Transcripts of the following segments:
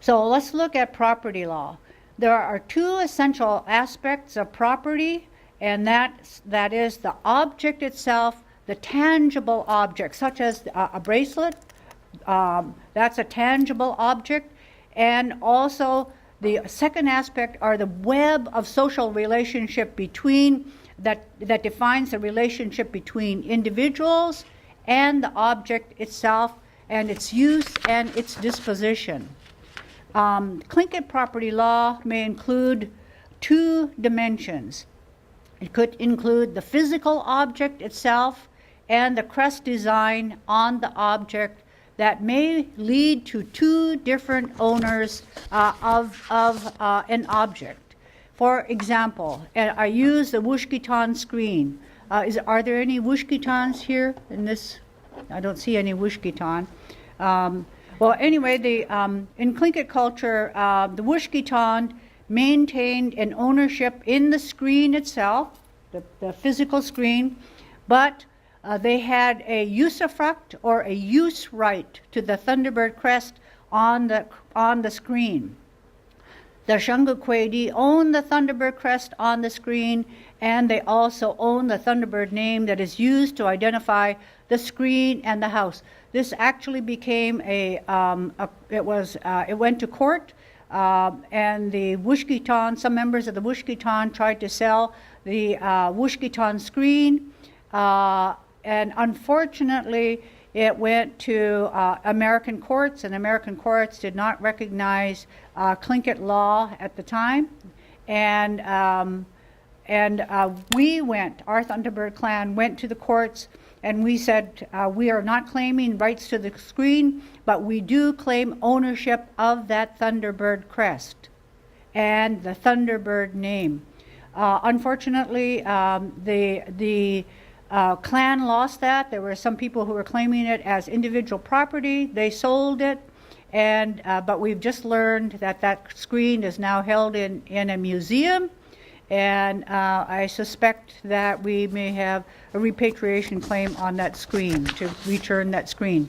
So let's look at property law. There are two essential aspects of property, and that is the object itself, the tangible object, such as a bracelet. That's a tangible object. And also the second aspect are the web of social relationship between that defines the relationship between individuals and the object itself and its use and its disposition. Tlingit property law may include two dimensions. It could include the physical object itself and the crest design on the object that may lead to two different owners of an object. For example, I use the Wushkitan screen. Are there any Wushkitans here in this? I don't see any Wushkitan. Well, anyway, in Tlingit culture, the Wushkitan maintained an ownership in the screen itself, the physical screen, but they had a usufruct or a use right to the Thunderbird crest on the screen. The Shungakwedi own the Thunderbird crest on the screen, and they also own the Thunderbird name that is used to identify the screen and the house. This actually became it went to court, and the Wushkitan, some members of the Wushkitan tried to sell the Wushkitan screen, and unfortunately it went to American courts, and American courts did not recognize Tlingit law at the time, and our Thunderbird clan went to the courts, and we said we are not claiming rights to the screen, but we do claim ownership of that Thunderbird crest and the Thunderbird name. Unfortunately, the clan lost that. There were some people who were claiming it as individual property. They sold it, and but we've just learned that screen is now held in a museum, and I suspect that we may have a repatriation claim on that screen to return that screen.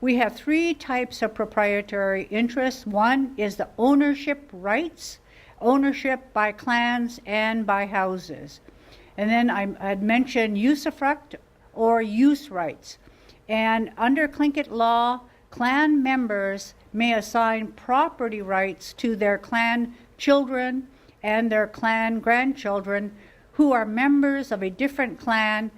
We have three types of proprietary interests. One is the ownership rights, ownership by clans and by houses. And then I'd mentioned usufruct or use rights. And under Tlingit law, clan members may assign property rights to their clan children and their clan grandchildren who are members of a different clan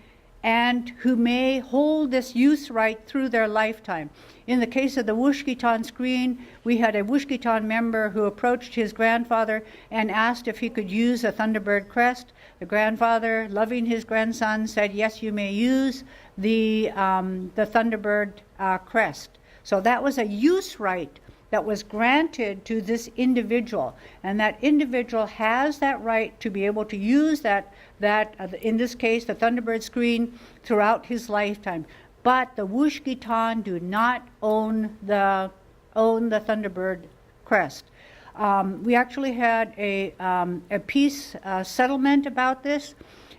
and who may hold this use right through their lifetime. In the case of the Wushkitan screen, we had a Wushkitan member who approached his grandfather and asked if he could use a Thunderbird crest. The grandfather, loving his grandson, said, yes, you may use the Thunderbird crest. So that was a use right that was granted to this individual, and that individual has that right to be able to use that in this case the Thunderbird screen throughout his lifetime. But the Wushkitan do not own the Thunderbird crest. We actually had a peace settlement about this,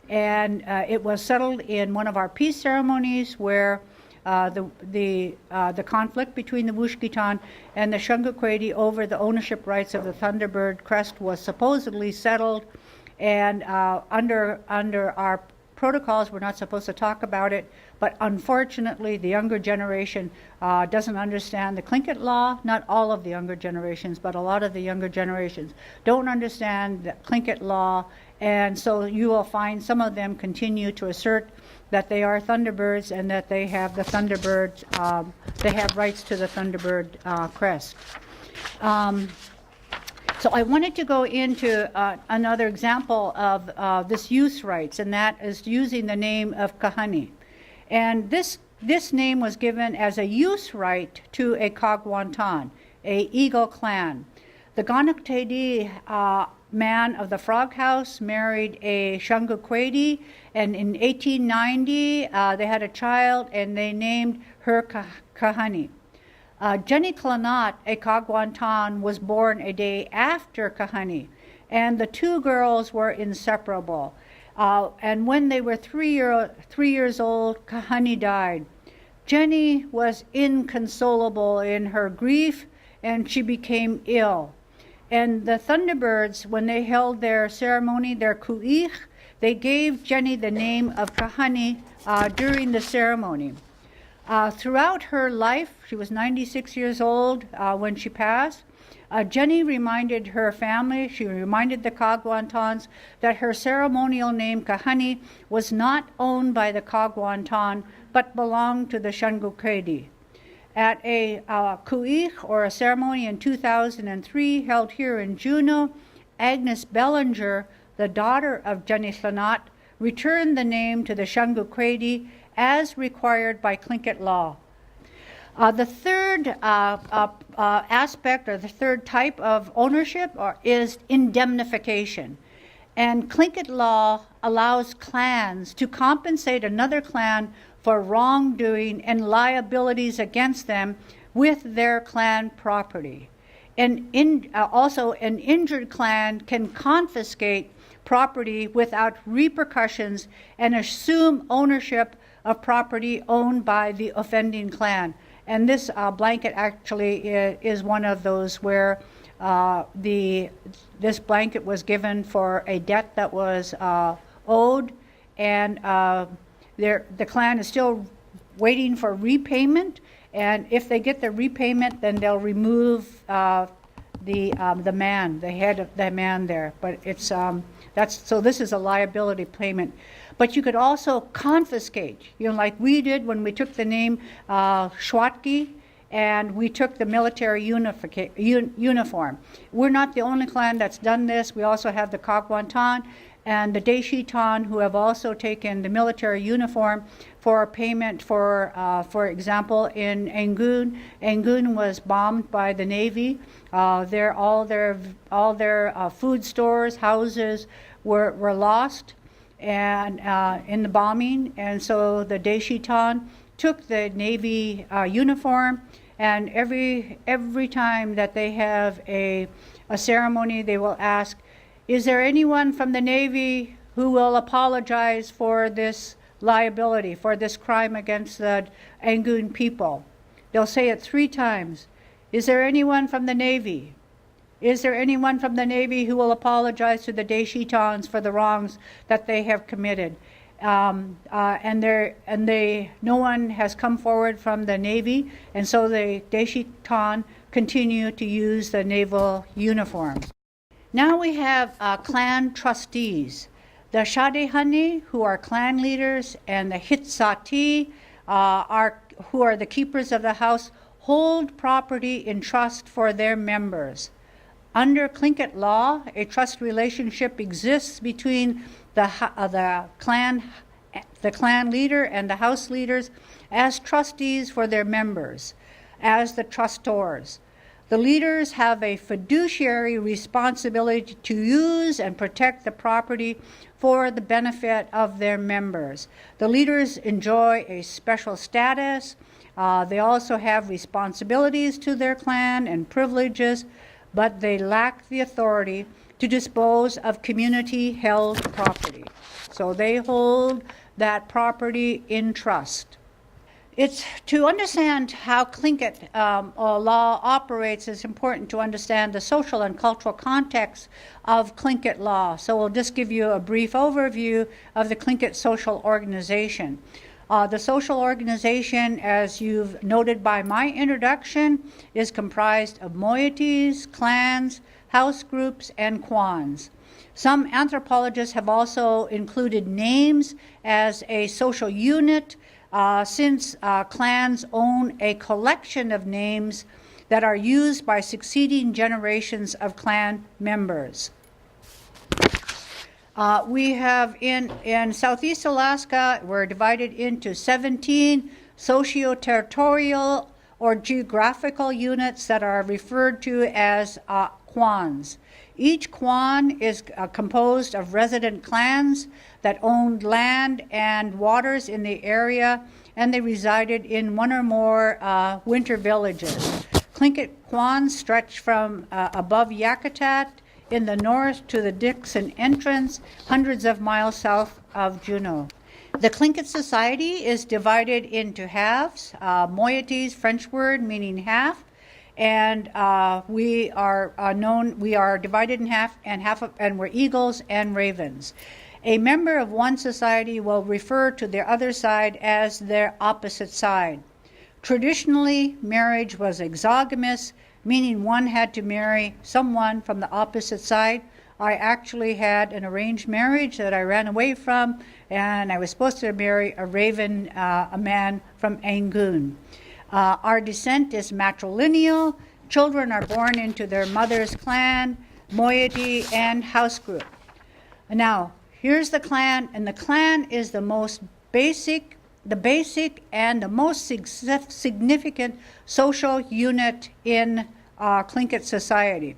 and it was settled in one of our peace ceremonies where the conflict between the Wushkitan and the Shungakwedi over the ownership rights of the Thunderbird crest was supposedly settled, and under our protocols we're not supposed to talk about it, but unfortunately the younger generation doesn't understand the Tlingit law. Not all of the younger generations, but a lot of the younger generations don't understand the Tlingit law, and so you will find some of them continue to assert that they are Thunderbirds and that they have the Thunderbird, they have rights to the Thunderbird crest. So I wanted to go into another example of this use rights, and that is using the name of Kahani. And this name was given as a use right to a Kagwantan, a Eagle clan. The Gonaktedi man of the Frog House married a Shungakwedi, and in 1890 they had a child and they named her Kahani. Jenny Clanat, a Kagwantan, was born a day after Kahani, and the two girls were inseparable. And when they were 3 years old, Kahani died. Jenny was inconsolable in her grief, and she became ill. And the Thunderbirds, when they held their ceremony, their ku'ich, they gave Jenny the name of Kahani during the ceremony. Throughout her life, she was 96 years old when she passed, Jenny reminded her family, she reminded the Kagwantans, that her ceremonial name, Kahani, was not owned by the Kagwantan, but belonged to the Shungukredi. At a ku'ich, or a ceremony in 2003 held here in Juneau, Agnes Bellinger, the daughter of Jenny Slanat, returned the name to the Shungukredi as required by Tlingit law. The third aspect, or the third type of ownership, is indemnification. And Tlingit law allows clans to compensate another clan for wrongdoing and liabilities against them with their clan property. And also, an injured clan can confiscate property without repercussions and assume ownership of property owned by the offending clan. And this blanket actually is one of those where this blanket was given for a debt that was owed, and the clan is still waiting for repayment. And if they get the repayment, then they'll remove the man, the head of the man there. But it's so this is a liability payment. But you could also confiscate, like we did when we took the name Shwatki, and we took the military uniform. We're not the only clan that's done this. We also have the Kagwantan and the Deshitan, who have also taken the military uniform for payment for example, in Angoon. Angoon was bombed by the Navy. All their food stores, houses were lost and in the bombing, and so the Deshitan took the Navy uniform, and every time that they have a ceremony, they will ask, is there anyone from the Navy who will apologize for this liability, for this crime against the Angoon people? They'll say it 3 times. Is there anyone from the Navy? Is there anyone from the Navy who will apologize to the Deshitans for the wrongs that they have committed? No one has come forward from the Navy, and so the Deshitan continue to use the naval uniforms. Now we have clan trustees. The Shadehani, who are clan leaders, and the Hitsati, who are the keepers of the house, hold property in trust for their members. Under Tlingit law, a trust relationship exists between the clan leader and the house leaders as trustees for their members, as the trustors. The leaders have a fiduciary responsibility to use and protect the property for the benefit of their members. The leaders enjoy a special status. They also have responsibilities to their clan and privileges, but they lack the authority to dispose of community-held property. So they hold that property in trust. It's to understand how Tlingit law operates, it's important to understand the social and cultural context of Tlingit law. So we'll just give you a brief overview of the Tlingit social organization. The social organization, as you've noted by my introduction, is comprised of moieties, clans, house groups, and kwans. Some anthropologists have also included names as a social unit, since clans own a collection of names that are used by succeeding generations of clan members. We have in Southeast Alaska, we're divided into 17 socio-territorial or geographical units that are referred to as kwans. Each kwan is composed of resident clans that owned land and waters in the area, and they resided in one or more winter villages. Tlingit kwans stretch from above Yakutat in the north to the Dixon entrance, hundreds of miles south of Juneau. The Tlingit society is divided into halves. Moieties, French word meaning half, and we are divided in half, and we're eagles and ravens. A member of one society will refer to the other side as their opposite side. Traditionally, marriage was exogamous, meaning one had to marry someone from the opposite side. I actually had an arranged marriage that I ran away from, and I was supposed to marry a raven, a man from Angoon. Our descent is matrilineal. Children are born into their mother's clan, moiety, and house group. Now, here's the clan, and the clan is the basic and the most significant social unit in Tlingit society.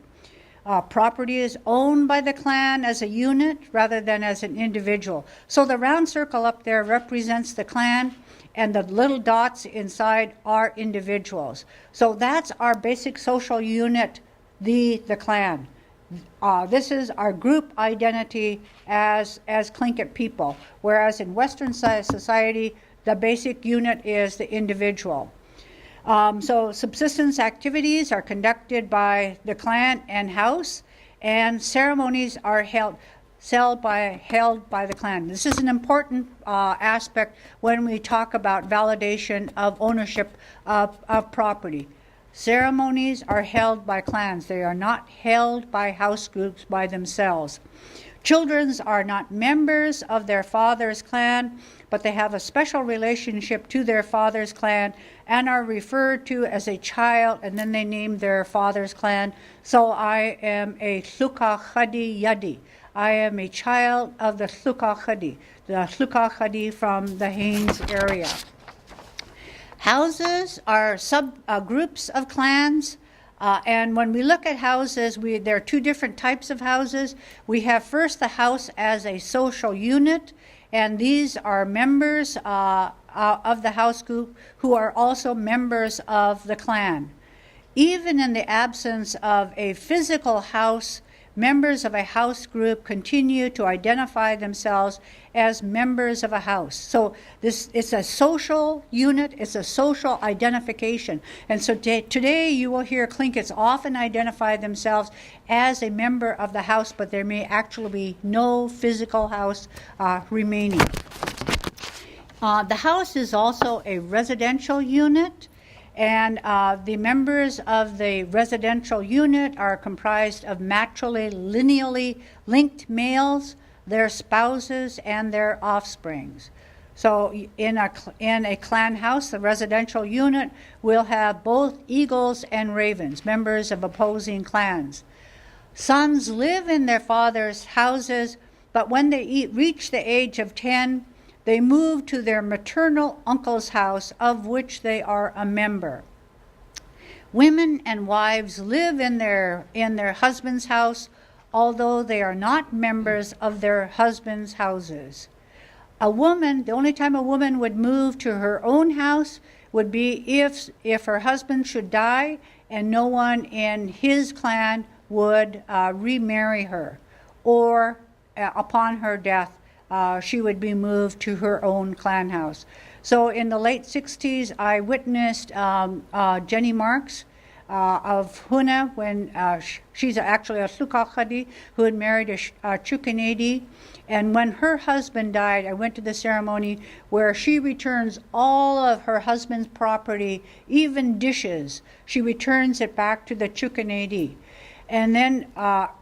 Property is owned by the clan as a unit rather than as an individual. So the round circle up there represents the clan, and the little dots inside are individuals. So that's our basic social unit, the clan. This is our group identity as Tlingit people, whereas in Western society, the basic unit is the individual. So subsistence activities are conducted by the clan and house, and ceremonies are held by the clan. This is an important aspect when we talk about validation of ownership of property. Ceremonies are held by clans. They are not held by house groups by themselves. Children are not members of their father's clan, but they have a special relationship to their father's clan and are referred to as a child, and then they name their father's clan. So I am a Tluka Khadi Yadi. I am a child of the Tluka Khadi from the Haines area. Houses are subgroups of clans. And when we look at houses, there are two different types of houses. We have first the house as a social unit, and these are members of the house group who are also members of the clan. Even in the absence of a physical house, members of a house group continue to identify themselves as members of a house. So it's a social unit, it's a social identification. And so today you will hear Tlingits often identify themselves as a member of the house, but there may actually be no physical house remaining. The house is also a residential unit. And the members of the residential unit are comprised of matrilineally linked males, their spouses, and their offsprings. So in a clan house, the residential unit will have both eagles and ravens, members of opposing clans. Sons live in their father's houses, but when they reach the age of 10, they move to their maternal uncle's house, of which they are a member. Women and wives live in their husband's house, although they are not members of their husband's houses. The only time a woman would move to her own house would be if her husband should die and no one in his clan would remarry her, or upon her death, she would be moved to her own clan house. So in the late 60s, I witnessed Jenny Marks of Huna when she's actually a Tluka Khadi who had married a Chukanadi. And when her husband died, I went to the ceremony where she returns all of her husband's property, even dishes. She returns it back to the Chukanadi. And then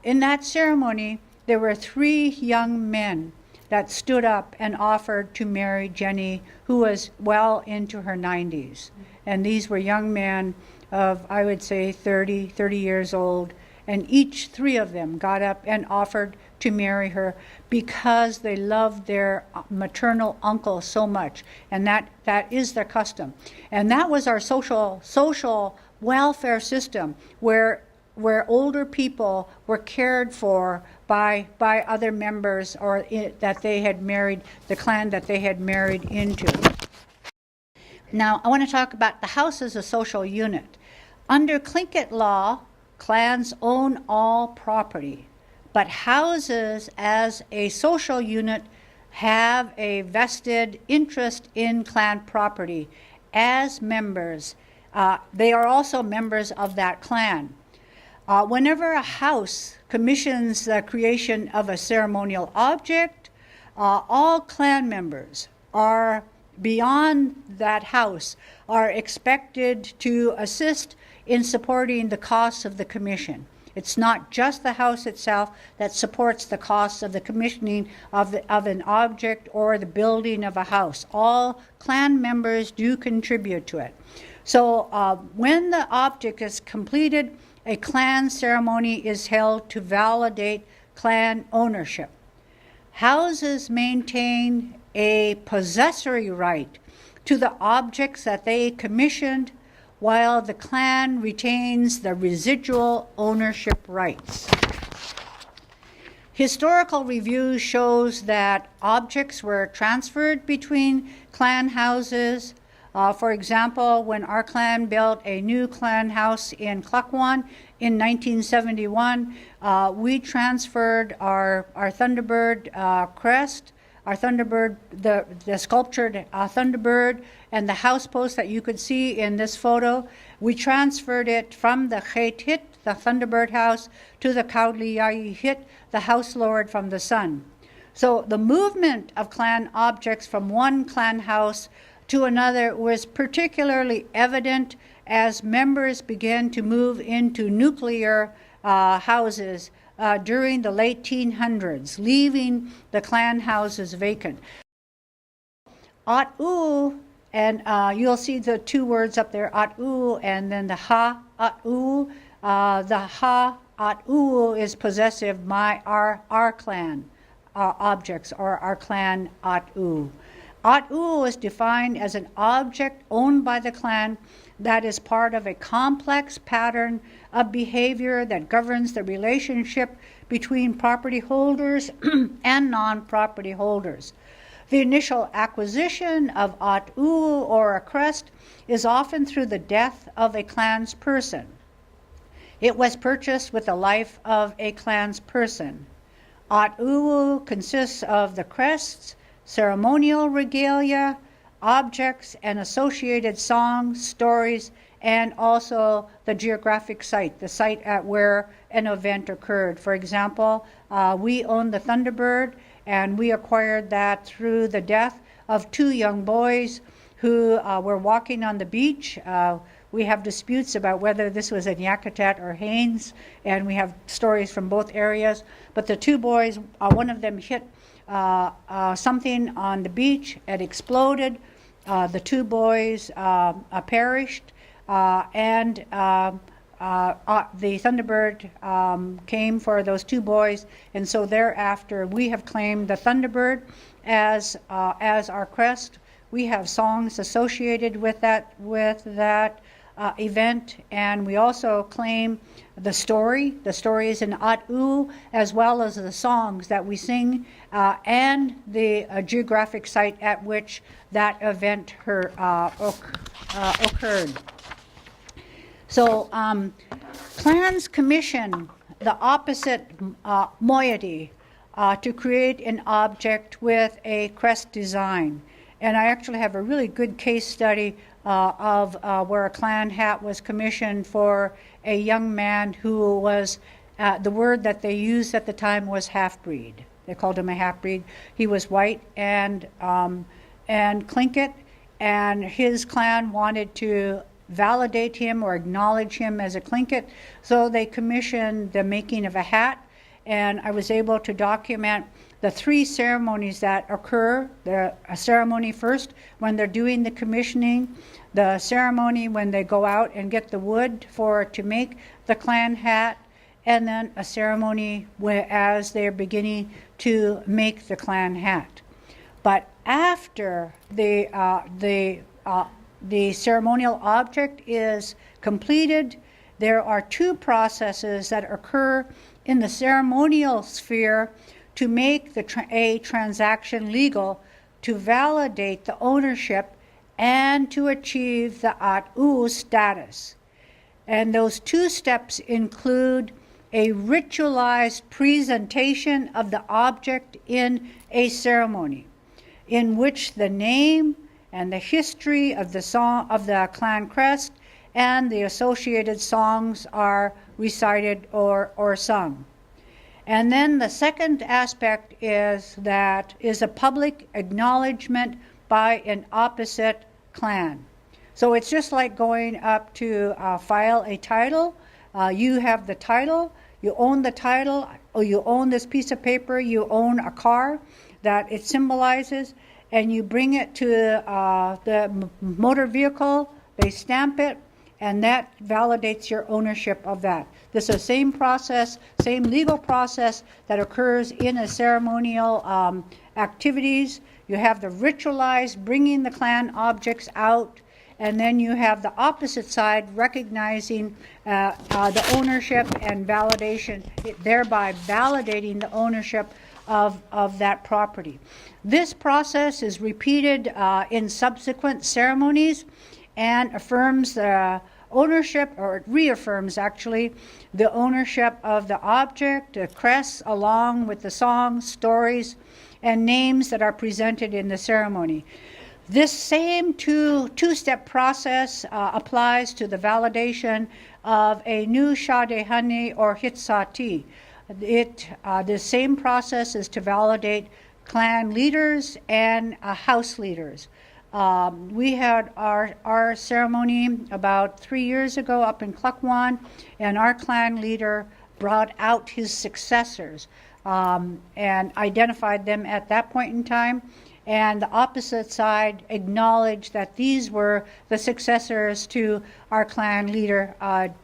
in that ceremony, there were 3 young men that stood up and offered to marry Jenny, who was well into her 90s. And these were young men of, I would say, 30 years old. And each 3 of them got up and offered to marry her because they loved their maternal uncle so much. And that is their custom. And that was our social welfare system, where older people were cared for by other members, or that they had married, the clan that they had married into. Now, I want to talk about the house as a social unit. Under Tlingit law, clans own all property, but houses as a social unit have a vested interest in clan property as members. They are also members of that clan. Whenever a house commissions the creation of a ceremonial object, all clan members are beyond that house are expected to assist in supporting the costs of the commission. It's not just the house itself that supports the costs of the commissioning of an object or the building of a house. All clan members do contribute to it. So when the object is completed, a clan ceremony is held to validate clan ownership. Houses maintain a possessory right to the objects that they commissioned, while the clan retains the residual ownership rights. Historical review shows that objects were transferred between clan houses. For example, when our clan built a new clan house in Klukwan in 1971, we transferred our Thunderbird crest, our Thunderbird, the sculptured Thunderbird, and the house post that you could see in this photo. We transferred it from the Chet Hit, the Thunderbird house, to the Kaudliyayi Hit, the house lord from the sun. So the movement of clan objects from one clan house to another was particularly evident as members began to move into nuclear houses during the late 1800s, leaving the clan houses vacant. At'u, and you'll see the two words up there, at'u, and then the ha-at'u. The ha-at'u is possessive, our clan objects, or our clan at'u. At'u is defined as an object owned by the clan that is part of a complex pattern of behavior that governs the relationship between property holders and non-property holders. The initial acquisition of at'u or a crest is often through the death of a clan's person. It was purchased with the life of a clan's person. At'u consists of the crests, ceremonial regalia, objects, and associated songs, stories, and also the geographic site, the site at where an event occurred. For example, we own the Thunderbird, and we acquired that through the death of two young boys who were walking on the beach. We have disputes about whether this was in Yakutat or Haines, and we have stories from both areas. But the two boys, one of them hit something on the beach. It exploded. The two boys perished, and the Thunderbird came for those two boys, and so thereafter we have claimed the Thunderbird as our crest. We have songs associated with that event, and we also claim the story. The story is in at'u, as well as the songs that we sing, and the geographic site at which that event occurred. So clans commission the opposite moiety to create an object with a crest design. And I actually have a really good case study of where a clan hat was commissioned for a young man who was, the word that they used at the time was half-breed. They called him a half-breed. He was white and Tlingit, and his clan wanted to validate him or acknowledge him as a Tlingit, so they commissioned the making of a hat, and I was able to document the three ceremonies that occur. A ceremony first when they're doing the commissioning, the ceremony when they go out and get the wood to make the clan hat, and then a ceremony as they're beginning to make the clan hat. But after the ceremonial object is completed, there are two processes that occur in the ceremonial sphere to make a transaction legal, to validate the ownership, and to achieve the at'u status. And those two steps include a ritualized presentation of the object in a ceremony, in which the name and the history of the song of the clan crest and the associated songs are recited or sung. And then the second aspect is a public acknowledgement by an opposite clan. So it's just like going up to file a title. You have the title, you own the title, or you own this piece of paper, you own a car that it symbolizes, and you bring it to the motor vehicle, they stamp it, and that validates your ownership of that. This is the same process, same legal process that occurs in a ceremonial activities. You have the ritualized bringing the clan objects out, and then you have the opposite side recognizing the ownership and validation, thereby validating the ownership of that property. This process is repeated in subsequent ceremonies and affirms the ownership, or it reaffirms actually, the ownership of the object, the crests, along with the songs, stories, and names that are presented in the ceremony. This same two-step process applies to the validation of a new Shadehani or Hitsati. The same process is to validate clan leaders and house leaders. We had our ceremony about 3 years ago up in Klukwan, and our clan leader brought out his successors and identified them at that point in time. And the opposite side acknowledged that these were the successors to our clan leader,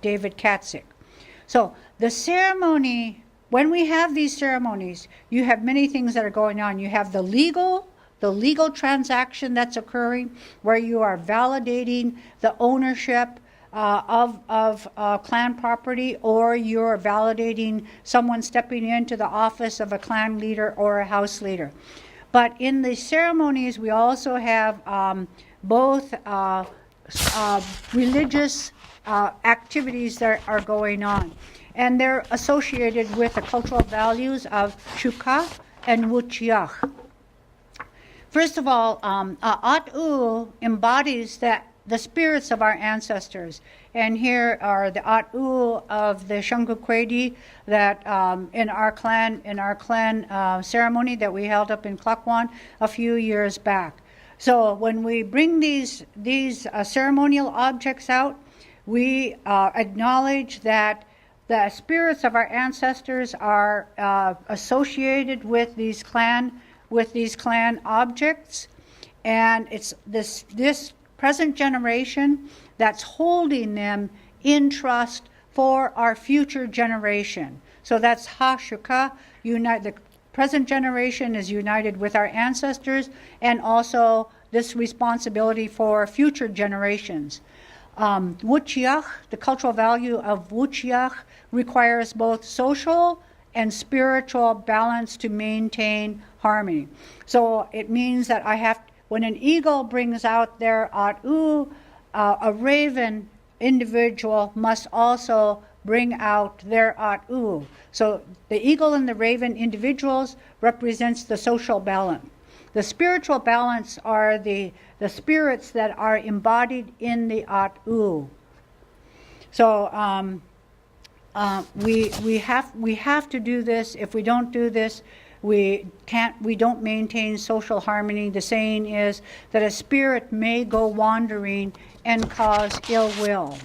David Katzik. So the ceremony, when we have these ceremonies, you have many things that are going on. You have the legal transaction that's occurring, where you are validating the ownership of clan property, or you're validating someone stepping into the office of a clan leader or a house leader. But in the ceremonies, we also have both religious activities that are going on. And they're associated with the cultural values of Shuka and Wuchiach. First of all, At'u embodies the spirits of our ancestors. And here are the At'u of the Shungukwedi that in our clan ceremony that we held up in Klukwan a few years back. So when we bring these ceremonial objects out, we acknowledge that the spirits of our ancestors are associated with these clan objects, and it's this present generation that's holding them in trust for our future generation. So that's Ha-Shuka, the present generation is united with our ancestors, and also this responsibility for future generations. Wuchiach, the cultural value of Wuchiach, requires both social and spiritual balance to maintain harmony. So it means that when an eagle brings out their At'u, a raven individual must also bring out their At'u. So the eagle and the raven individuals represents the social balance. The spiritual balance are the spirits that are embodied in the At'u. So we have to do this. If we don't do this, we don't maintain social harmony. The saying is that a spirit may go wandering and cause ill will.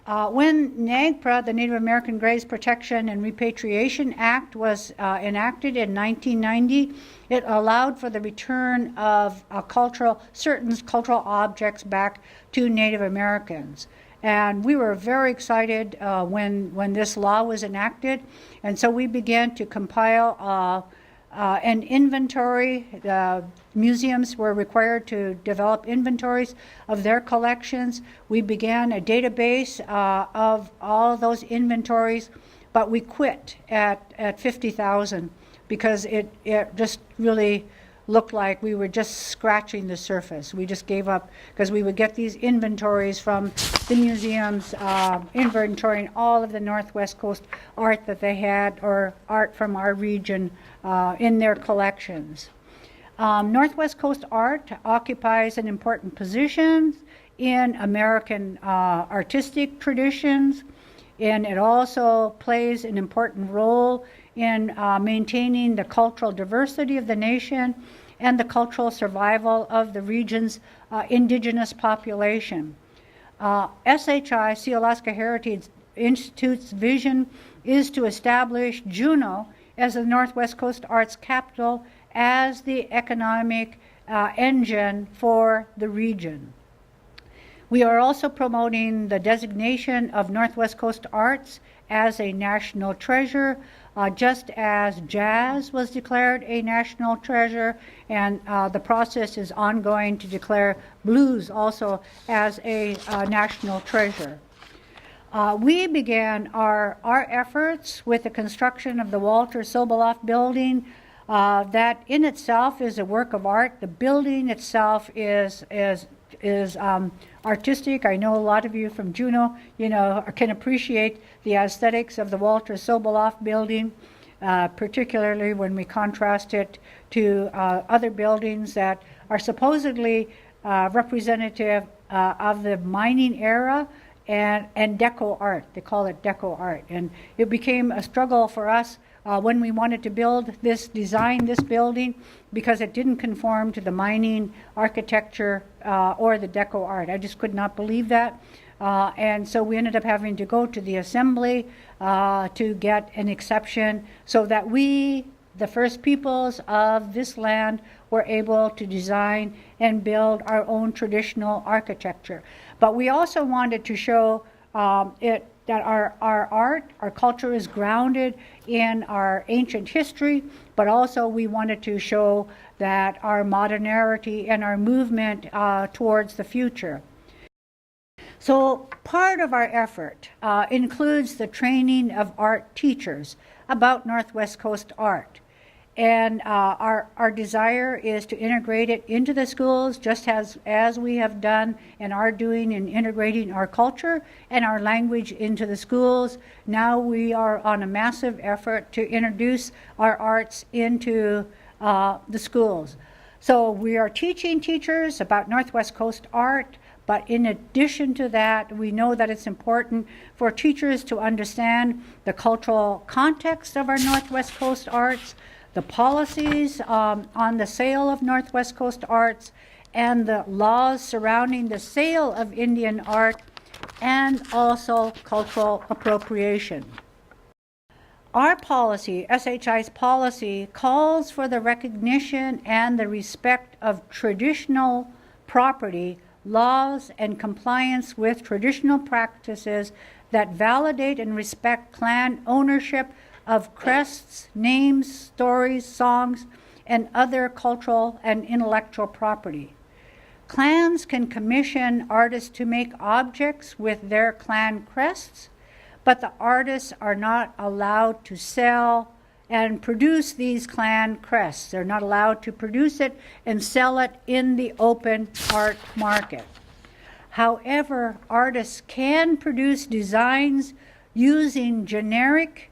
When NAGPRA, the Native American Graves Protection and Repatriation Act, was enacted in 1990, it allowed for the return of certain cultural objects back to Native Americans. And we were very excited when this law was enacted. And so we began to compile an inventory. The museums were required to develop inventories of their collections. We began a database of all those inventories, but we quit at 50,000 because it just really looked like we were just scratching the surface. We just gave up because we would get these inventories from the museums, inventorying all of the Northwest Coast art that they had, or art from our region in their collections. Northwest Coast art occupies an important position in American artistic traditions, and it also plays an important role in maintaining the cultural diversity of the nation and the cultural survival of the region's indigenous population. SHI, Sealaska Heritage Institute's vision is to establish Juneau as the Northwest Coast Arts Capital as the economic engine for the region. We are also promoting the designation of Northwest Coast Arts as a national treasure, just as jazz was declared a national treasure, and the process is ongoing to declare blues also as a national treasure. We began our efforts with the construction of the Walter Soboleff building. That in itself is a work of art. The building itself is artistic. I know a lot of you from Juneau, can appreciate the aesthetics of the Walter Soboleff building, particularly when we contrast it to other buildings that are supposedly representative of the mining era and deco art. They call it deco art. And it became a struggle for us when we wanted to design this building, because it didn't conform to the mining architecture or the deco art. I just could not believe that. And so we ended up having to go to the assembly to get an exception so that we, the first peoples of this land, were able to design and build our own traditional architecture. But we also wanted to show that our art, our culture is grounded in our ancient history, but also we wanted to show that our modernity and our movement towards the future. So part of our effort includes the training of art teachers about Northwest Coast art. And our desire is to integrate it into the schools, just as we have done and are doing in integrating our culture and our language into the schools. Now we are on a massive effort to introduce our arts into the schools. So we are teaching teachers about Northwest Coast art, but in addition to that, we know that it's important for teachers to understand the cultural context of our Northwest Coast arts, the policies on the sale of Northwest Coast arts, and the laws surrounding the sale of Indian art, and also cultural appropriation. Our policy, SHI's policy, calls for the recognition and the respect of traditional property, laws, and compliance with traditional practices that validate and respect clan ownership of crests, names, stories, songs, and other cultural and intellectual property. Clans can commission artists to make objects with their clan crests, but the artists are not allowed to sell and produce these clan crests. They're not allowed to produce it and sell it in the open art market. However, artists can produce designs using generic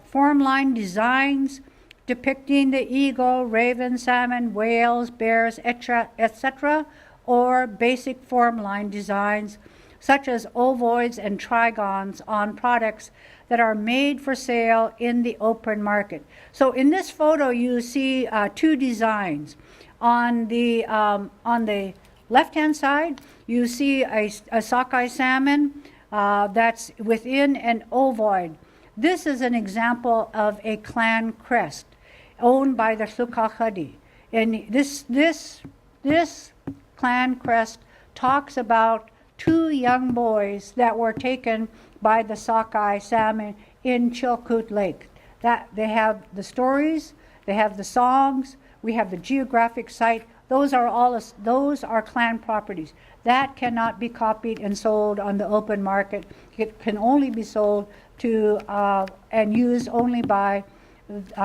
form-line designs depicting the eagle, raven, salmon, whales, bears, etc., or basic form-line designs such as ovoids and trigons on products that are made for sale in the open market. So in this photo you see two designs. On the left-hand side you see a sockeye salmon that's within an ovoid. This is an example of a clan crest owned by the Tlingit. And this clan crest talks about two young boys that were taken by the sockeye salmon in Chilkoot Lake. That they have the stories, they have the songs, we have the geographic site. Those are clan properties. That cannot be copied and sold on the open market. It can only be sold to and used only by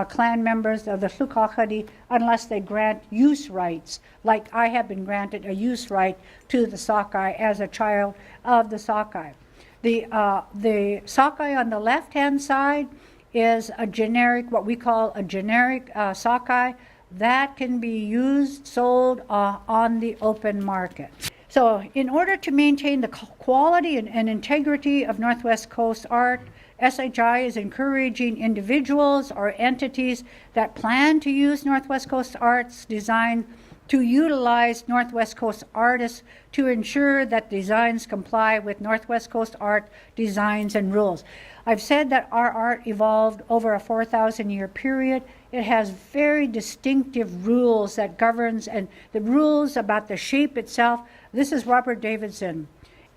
clan members of the Tlingit unless they grant use rights, like I have been granted a use right to the sockeye as a child of the sockeye. The sockeye on the left-hand side is a generic, what we call a generic sockeye that can be used, sold on the open market. So in order to maintain the quality and integrity of Northwest Coast art, SHI is encouraging individuals or entities that plan to use Northwest Coast art's design to utilize Northwest Coast artists to ensure that designs comply with Northwest Coast art designs and rules. I've said that our art evolved over a 4,000-year period. It has very distinctive rules that governs, and the rules about the shape itself. This is Robert Davidson,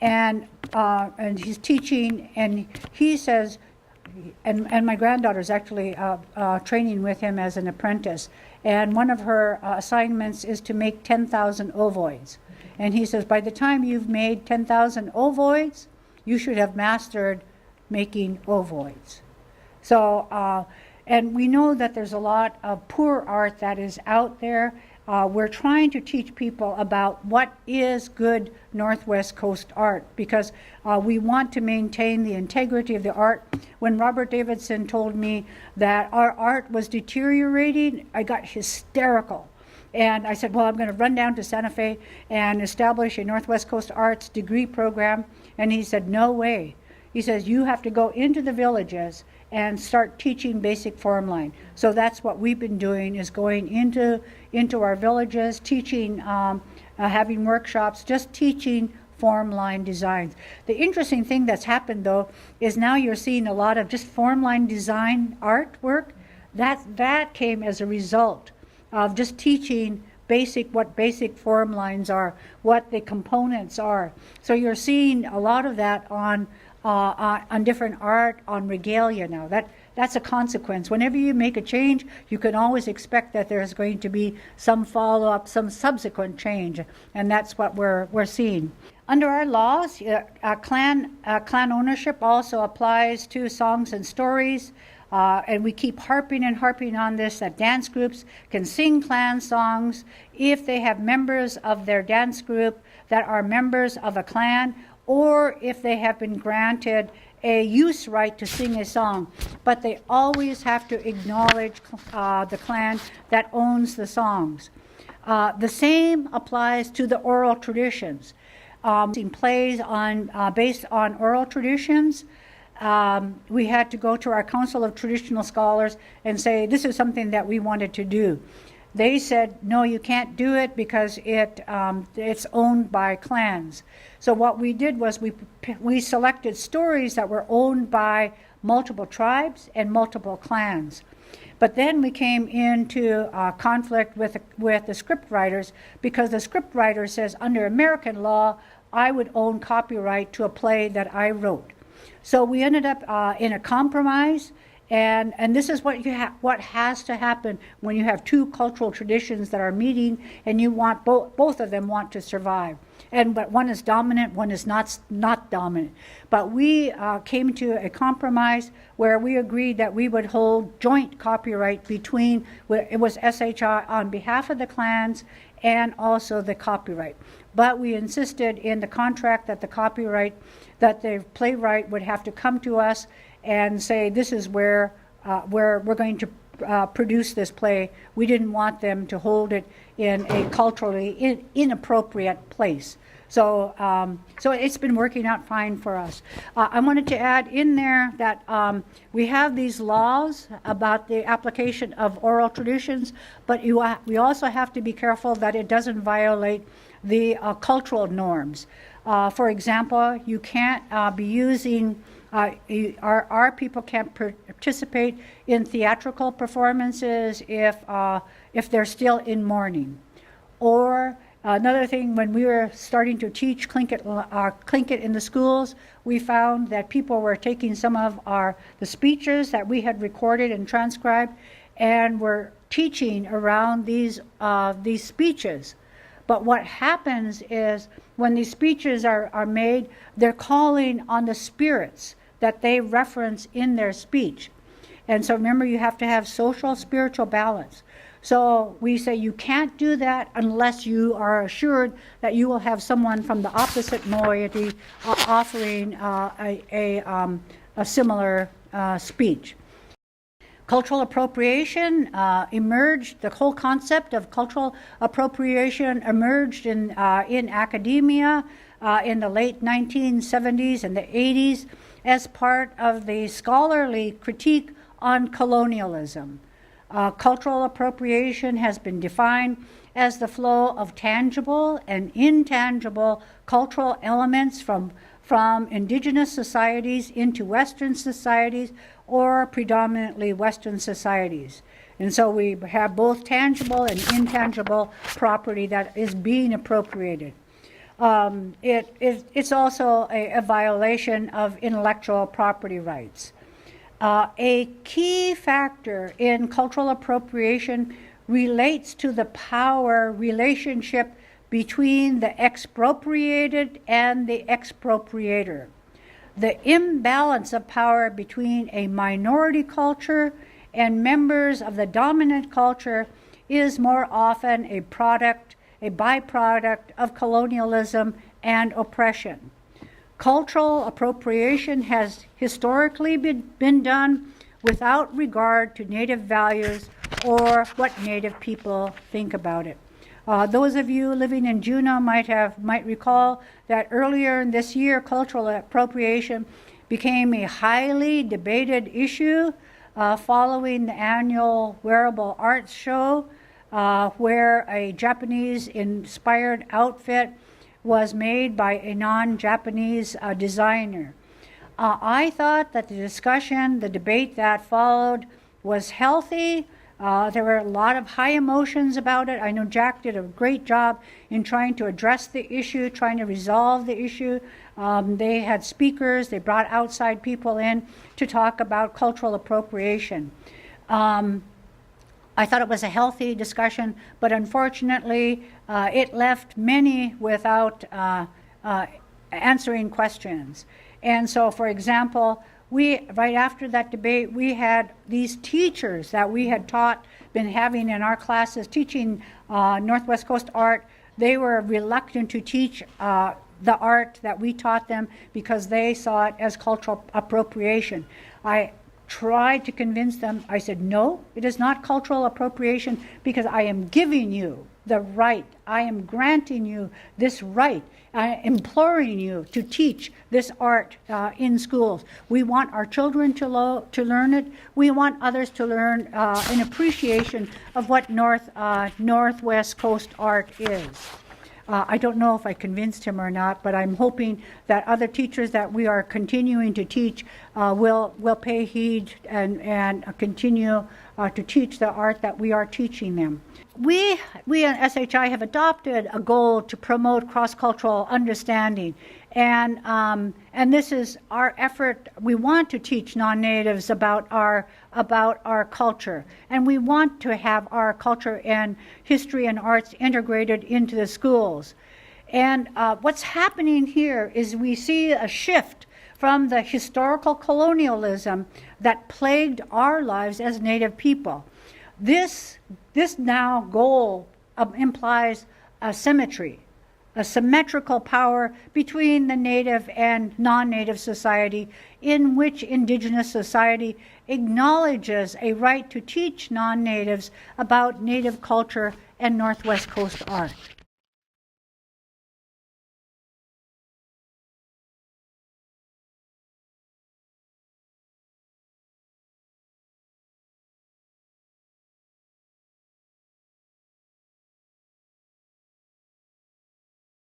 and he's teaching, and he says, and my granddaughter's actually training with him as an apprentice, and one of her assignments is to make 10,000 ovoids. And he says, by the time you've made 10,000 ovoids, you should have mastered making ovoids. So, and we know that there's a lot of poor art that is out there. We're trying to teach people about what is good Northwest Coast art, because we want to maintain the integrity of the art. When Robert Davidson told me that our art was deteriorating, I got hysterical. And I said, well, I'm going to run down to Santa Fe and establish a Northwest Coast Arts degree program. And he said, no way. He says, you have to go into the villages and start teaching basic form line. So that's what we've been doing, is going into our villages, teaching, having workshops, just teaching form line designs. The interesting thing that's happened, though, is now you're seeing a lot of just form line design artwork. That came as a result of just teaching what basic form lines are, what the components are. So you're seeing a lot of that on different art, on regalia now. That's a consequence. Whenever you make a change, you can always expect that there's going to be some follow-up, some subsequent change, and that's what we're seeing. Under our laws, clan ownership also applies to songs and stories, and we keep harping on this, that dance groups can sing clan songs if they have members of their dance group that are members of a clan, or if they have been granted a use right to sing a song. But they always have to acknowledge the clan that owns the songs. The same applies to the oral traditions. In plays based on oral traditions, we had to go to our Council of Traditional Scholars and say, this is something that we wanted to do. They said, no, you can't do it because it's owned by clans. So what we did was we selected stories that were owned by multiple tribes and multiple clans. But then we came into conflict with the script writers, because the script writer says, under American law, I would own copyright to a play that I wrote. So we ended up in a compromise. And this is what has to happen when you have two cultural traditions that are meeting, and you want both of them want to survive. But one is dominant, one is not dominant. But we came to a compromise where we agreed that we would hold joint copyright between, it was SHI on behalf of the clans and also the copyright. But we insisted in the contract that the copyright, that the playwright would have to come to us and say, this is where we're going to produce this play. We didn't want them to hold it in a culturally inappropriate place. So it's been working out fine for us. I wanted to add in there that we have these laws about the application of oral traditions, but we also have to be careful that it doesn't violate the cultural norms. For example, you can't be using our people can't participate in theatrical performances if they're still in mourning. Or another thing, when we were starting to teach Tlingit in the schools, we found that people were taking some of the speeches that we had recorded and transcribed, and were teaching around these speeches. But what happens is, when these speeches are made, they're calling on the spirits that they reference in their speech. And so remember, you have to have social, spiritual balance. So we say you can't do that unless you are assured that you will have someone from the opposite moiety offering a similar speech. Cultural appropriation emerged, the whole concept of cultural appropriation emerged in academia in the late 1970s and the 80s as part of the scholarly critique on colonialism. Cultural appropriation has been defined as the flow of tangible and intangible cultural elements from indigenous societies into Western societies or predominantly Western societies. And so we have both tangible and intangible property that is being appropriated. It's also a violation of intellectual property rights. A key factor in cultural appropriation relates to the power relationship between the expropriated and the expropriator. The imbalance of power between a minority culture and members of the dominant culture is more often a byproduct of colonialism and oppression. Cultural appropriation has historically been done without regard to Native values or what Native people think about it. Those of you living in Juneau might recall that earlier in this year, cultural appropriation became a highly debated issue following the annual Wearable Arts Show, where a Japanese-inspired outfit was made by a non-Japanese designer. I thought that the debate that followed was healthy. There were a lot of high emotions about it. I know Jack did a great job in trying to address the issue, trying to resolve the issue. They had speakers, they brought outside people in to talk about cultural appropriation. I thought it was a healthy discussion, but unfortunately, it left many without answering questions. And so, for example, right after that debate, we had these teachers that we had been having in our classes, teaching Northwest Coast art. They were reluctant to teach the art that we taught them because they saw it as cultural appropriation. I tried to convince them. I said, no, it is not cultural appropriation because I am giving you the right. I am granting you this right. I am imploring you to teach this art in schools. We want our children to learn it. We want others to learn an appreciation of what Northwest Coast art is. I don't know if I convinced him or not, but I'm hoping that other teachers that we are continuing to teach will pay heed and continue to teach the art that we are teaching them. We at SHI have adopted a goal to promote cross-cultural understanding, and this is our effort. We want to teach non-natives about our culture, and we want to have our culture and history and arts integrated into the schools. And what's happening here is we see a shift from the historical colonialism that plagued our lives as Native people. This now goal implies a symmetry, a symmetrical power between the Native and non-Native society, in which Indigenous society acknowledges a right to teach non-Natives about Native culture and Northwest Coast art.